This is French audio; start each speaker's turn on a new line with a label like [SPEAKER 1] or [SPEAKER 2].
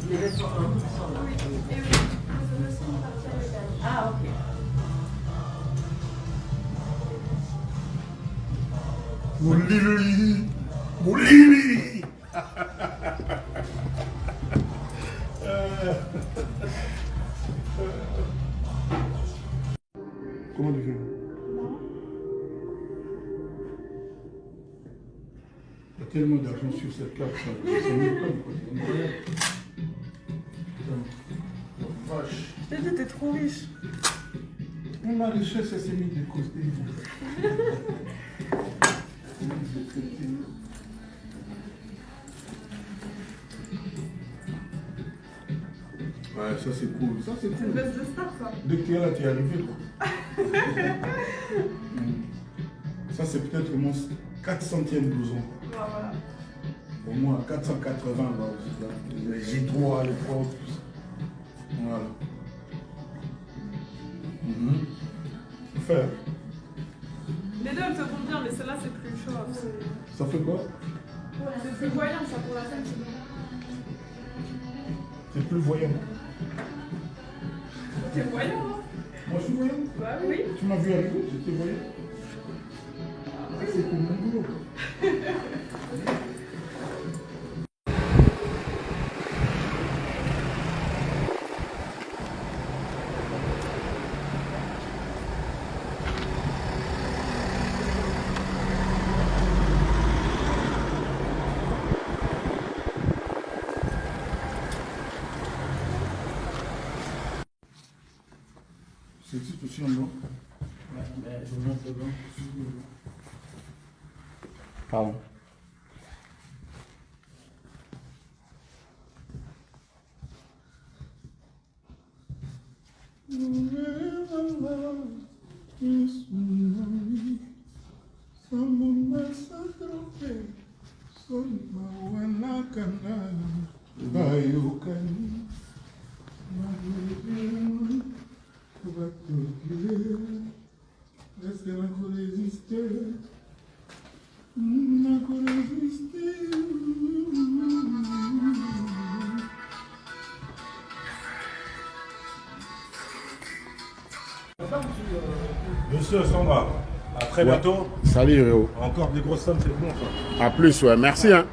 [SPEAKER 1] Les vêtements hommes sont là.
[SPEAKER 2] Oui, et oui, vous avez aussi une partie avec elle.
[SPEAKER 1] Ah, ok.
[SPEAKER 3] Moulili, Moulili. Comment tu fais? Il y a tellement d'argent sur cette carte, ça. C'est même pas une incroyable. Putain, oh, vache.
[SPEAKER 2] Je t'ai dit, t'es trop riche.
[SPEAKER 3] Mais ma richesse, elle s'est mise de côté. Ouais, ça c'est cool. Ça c'est
[SPEAKER 2] C'est une
[SPEAKER 3] cool.
[SPEAKER 2] veste de star, ça.
[SPEAKER 3] Dès que tu es là, tu es arrivé, quoi. Ça c'est peut-être mon 400e blouson.
[SPEAKER 2] Voilà.
[SPEAKER 3] Au moins 480, là. J'ai droit à l'époque. Voilà. Faire.
[SPEAKER 2] Les deux, elles te vont bien, mais celle-là, c'est plus chaud.
[SPEAKER 3] Ça fait quoi?
[SPEAKER 2] C'est plus voyant, ça, pour la scène, c'est bon.
[SPEAKER 3] C'est plus voyant.
[SPEAKER 2] T'es voyant, hein?
[SPEAKER 3] Moi je suis voyant.
[SPEAKER 2] Bah oui.
[SPEAKER 3] Tu m'as vu arriver, j'étais voyant. Ah, c'est pour mon boulot. C'est tout aussi en blanc.
[SPEAKER 1] Ouais, mais je vous montre le blanc.
[SPEAKER 3] Pardon.
[SPEAKER 4] Monsieur Sandra, à très bientôt.
[SPEAKER 3] Salut Réo.
[SPEAKER 4] Encore des grosses sommes, c'est bon ça.
[SPEAKER 3] A plus, ouais. Merci, hein.